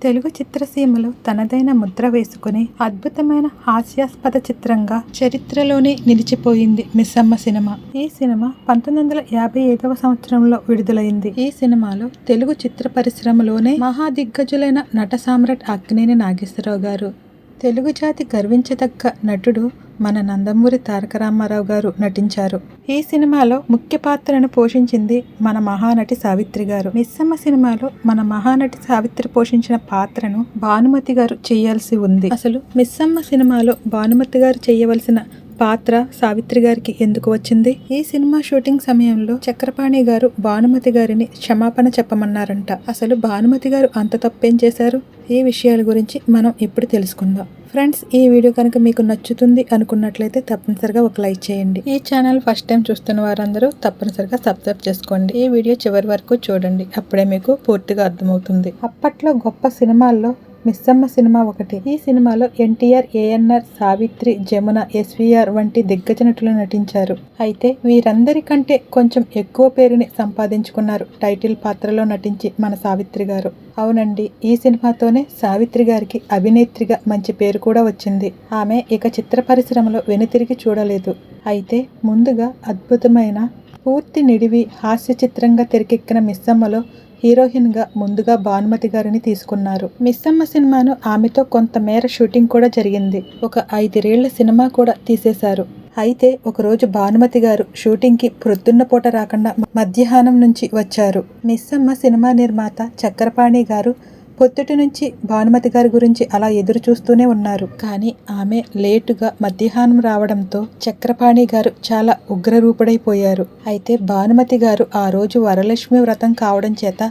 తెలుగు చిత్రసీమలో తనదైన ముద్ర వేసుకుని అద్భుతమైన హాస్యాస్పద చిత్రంగా చరిత్రలోనే నిలిచిపోయింది మిస్సమ్మ సినిమా. ఈ సినిమా 1955వ సంవత్సరంలో విడుదలైంది. ఈ సినిమాలో తెలుగు చిత్ర పరిశ్రమలోనే మహాదిగ్గజులైన నట సామ్రాట్ అక్కినేని నాగేశ్వరరావు గారు, తెలుగు జాతి గర్వించదగ్గ నటుడు మన నందమూరి తారక రామారావు గారు నటించారు. ఈ సినిమాలో ముఖ్య పాత్రను పోషించింది మన మహానటి సావిత్రి గారు. మిస్సమ్మ సినిమాలో మన మహానటి సావిత్రి పోషించిన పాత్రను భానుమతి గారు చేయాల్సి ఉంది. అసలు మిస్సమ్మ సినిమాలో భానుమతి గారు చేయవలసిన పాత్ర సావిత్రి గారికి ఎందుకు వచ్చింది? ఈ సినిమా షూటింగ్ సమయంలో చక్రపాణి గారు భానుమతి గారిని క్షమాపణ చెప్పమన్నారంట. అసలు భానుమతి గారు అంత తప్పేం చేశారు? ఈ విషయాల గురించి మనం ఇప్పుడు తెలుసుకుందాం. ఫ్రెండ్స్, ఈ వీడియో కనుక మీకు నచ్చుతుంది అనుకున్నట్లయితే తప్పనిసరిగా ఒక లైక్ చేయండి. ఈ ఛానల్ ఫస్ట్ టైం చూస్తున్న వారందరూ తప్పనిసరిగా సబ్స్క్రైబ్ చేసుకోండి. ఈ వీడియో చివరి వరకు చూడండి, అప్పుడే మీకు పూర్తిగా అర్థమవుతుంది. అప్పట్లో గొప్ప సినిమాల్లో మిస్సమ్మ సినిమా ఒకటి. ఈ సినిమాలో ఎన్టీఆర్, ఏఎన్ఆర్, సావిత్రి, జమున, ఎస్వీఆర్ వంటి దిగ్గజ నటులు నటించారు. అయితే వీరందరికంటే కొంచెం ఎక్కువ పేరుని సంపాదించుకున్నారు టైటిల్ పాత్రలో నటించి మన సావిత్రి గారు. అవునండి, ఈ సినిమాతోనే సావిత్రి గారికి అభినేత్రిగా మంచి పేరు కూడా వచ్చింది. ఆమె ఇక చిత్ర పరిశ్రమలో వెనుతిరిగి చూడలేదు. అయితే ముందుగా అద్భుతమైన పూర్తి నిడివి హాస్య చిత్రంగా తెరకెక్కిన మిస్సమ్మలో హీరోయిన్ గా ముందుగా భానుమతి గారిని తీసుకున్నారు. మిస్సమ్మ సినిమాను ఆమెతో కొంతమేర షూటింగ్ కూడా జరిగింది. ఒక 5 ఏళ్ల సినిమా కూడా తీసేశారు. అయితే ఒకరోజు భానుమతి గారు షూటింగ్ కి ప్రొద్దున్న పూట రాకుండా మధ్యాహ్నం నుంచి వచ్చారు. మిస్సమ్మ సినిమా నిర్మాత చక్రపాణి గారు పొద్దుటి నుంచి భానుమతి గారి గురించి అలా ఎదురు చూస్తూనే ఉన్నారు. కానీ ఆమె లేటుగా మధ్యాహ్నం రావడంతో చక్రపాణి గారు చాలా ఉగ్రరూపుడైపోయారు. అయితే భానుమతి గారు ఆ రోజు వరలక్ష్మి వ్రతం కావడం చేత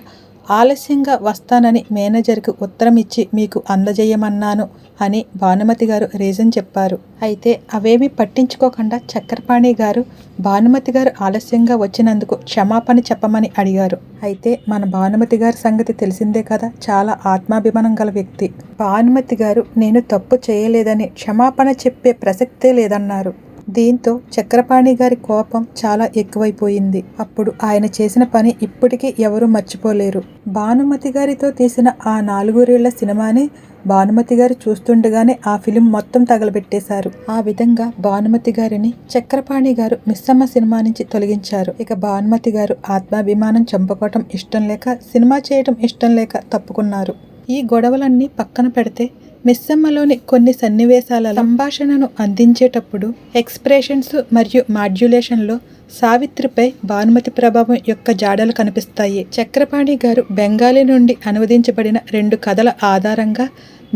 ఆలస్యంగా వస్తానని మేనేజర్కి ఉత్తరం ఇచ్చి మీకు అందజేయమన్నాను అని భానుమతి గారు రీజన్ చెప్పారు. అయితే అవేమీ పట్టించుకోకుండా చక్రపాణి గారు భానుమతి గారు ఆలస్యంగా వచ్చినందుకు క్షమాపణ చెప్పమని అడిగారు. అయితే మన భానుమతి గారి సంగతి తెలిసిందే కదా, చాలా ఆత్మాభిమానం గల వ్యక్తి. భానుమతి గారు నేను తప్పు చేయలేదని క్షమాపణ చెప్పే ప్రసక్తే లేదన్నారు. దీంతో చక్రపాణి గారి కోపం చాలా ఎక్కువైపోయింది. అప్పుడు ఆయన చేసిన పని ఇప్పటికీ ఎవరూ మర్చిపోలేరు. భానుమతి గారితో తీసిన ఆ 4 ఏళ్ల సినిమాని భానుమతి గారు చూస్తుండగానే ఆ ఫిలిం మొత్తం తగలబెట్టేశారు. ఆ విధంగా భానుమతి గారిని చక్రపాణి గారు మిస్సమ్మ సినిమా నుంచి తొలగించారు. ఇక భానుమతి గారు ఆత్మాభిమానం చంపుకోవటం ఇష్టం లేక, సినిమా చేయటం ఇష్టం లేక తప్పుకున్నారు. ఈ గొడవలన్నీ పక్కన పెడితే మిస్సమ్మలోని కొన్ని సన్నివేశాల సంభాషణను అందించేటప్పుడు ఎక్స్ప్రెషన్స్ మరియు మాడ్యులేషన్లో సావిత్రిపై భానుమతి ప్రభావం యొక్క జాడలు కనిపిస్తాయి. చక్రపాణి గారు బెంగాలీ నుండి అనువదించబడిన 2 కథల ఆధారంగా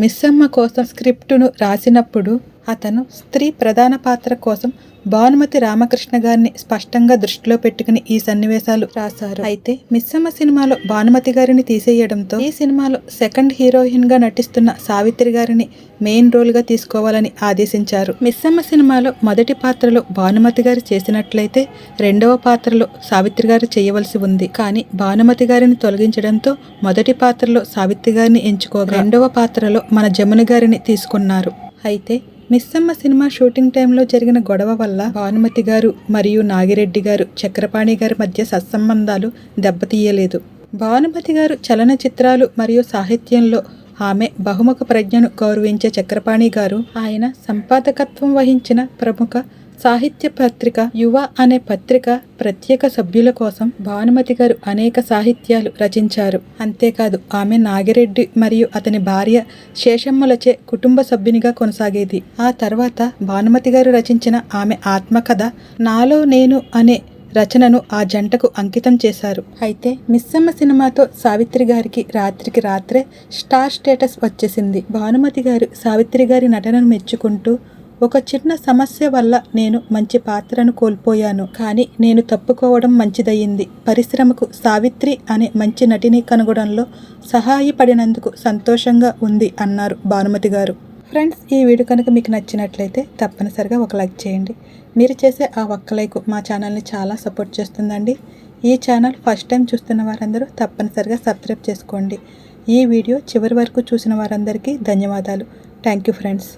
మిస్సమ్మ కోసం స్క్రిప్టును రాసినప్పుడు అతను స్త్రీ ప్రధాన పాత్ర కోసం భానుమతి రామకృష్ణ గారిని స్పష్టంగా దృష్టిలో పెట్టుకుని ఈ సన్నివేశాలు రాశారు. అయితే మిస్సమ్మ సినిమాలో భానుమతి గారిని తీసేయడంతో ఈ సినిమాలో సెకండ్ హీరోయిన్ గా నటిస్తున్న సావిత్రి గారిని మెయిన్ రోల్ గా తీసుకోవాలని ఆదేశించారు. మిస్సమ్మ సినిమాలో మొదటి పాత్రలో భానుమతి గారు చేసినట్లయితే రెండవ పాత్రలో సావిత్రి గారు చేయవలసి ఉంది. కానీ భానుమతి గారిని తొలగించడంతో మొదటి పాత్రలో సావిత్రి గారిని ఎంచుకోగా రెండవ పాత్రలో మన జమున గారిని తీసుకున్నారు. అయితే మిస్సమ్మ సినిమా షూటింగ్ టైంలో జరిగిన గొడవ వల్ల భానుమతి గారు మరియు నాగిరెడ్డి గారు చక్రపాణి గారి మధ్య సత్సంబంధాలు దెబ్బతీయలేదు. భానుమతి గారు చలనచిత్రాలు మరియు సాహిత్యంలో ఆమె బహుముఖ ప్రజ్ఞను గౌరవించే చక్రపాణి గారు ఆయన సంపాదకత్వం వహించిన ప్రముఖ సాహిత్య పత్రిక యువ అనే పత్రిక ప్రత్యేక సభ్యుల కోసం భానుమతి గారు అనేక సాహిత్యాలు రచించారు. అంతేకాదు ఆమె నాగిరెడ్డి మరియు అతని భార్య శేషమ్మలచే కుటుంబ సభ్యునిగా కొనసాగేది. ఆ తర్వాత భానుమతి గారు రచించిన ఆమె ఆత్మకథ నాలో నేను అనే రచనను ఆ జంటకు అంకితం చేశారు. అయితే మిస్సమ్మ సినిమాతో సావిత్రి గారికి రాత్రికి రాత్రే స్టార్ స్టేటస్ వచ్చేసింది. భానుమతి గారు సావిత్రి గారి నటనను మెచ్చుకుంటూ ఒక చిన్న సమస్య వల్ల నేను మంచి పాత్రను కోల్పోయాను, కానీ నేను తప్పుకోవడం మంచిదయ్యింది. పరిశ్రమకు సావిత్రి అనే మంచి నటిని కనుగొనడంలో సహాయపడినందుకు సంతోషంగా ఉంది అన్నారు భానుమతి గారు. ఫ్రెండ్స్, ఈ వీడియో కనుక మీకు నచ్చినట్లయితే తప్పనిసరిగా ఒక లైక్ చేయండి. మీరు చేసే ఆ ఒక్క లైక్ మా ఛానల్ని చాలా సపోర్ట్ చేస్తుందండి. ఈ ఛానల్ ఫస్ట్ టైం చూస్తున్న వారందరూ తప్పనిసరిగా సబ్స్క్రైబ్ చేసుకోండి. ఈ వీడియో చివరి వరకు చూసిన వారందరికీ ధన్యవాదాలు. Thank you friends.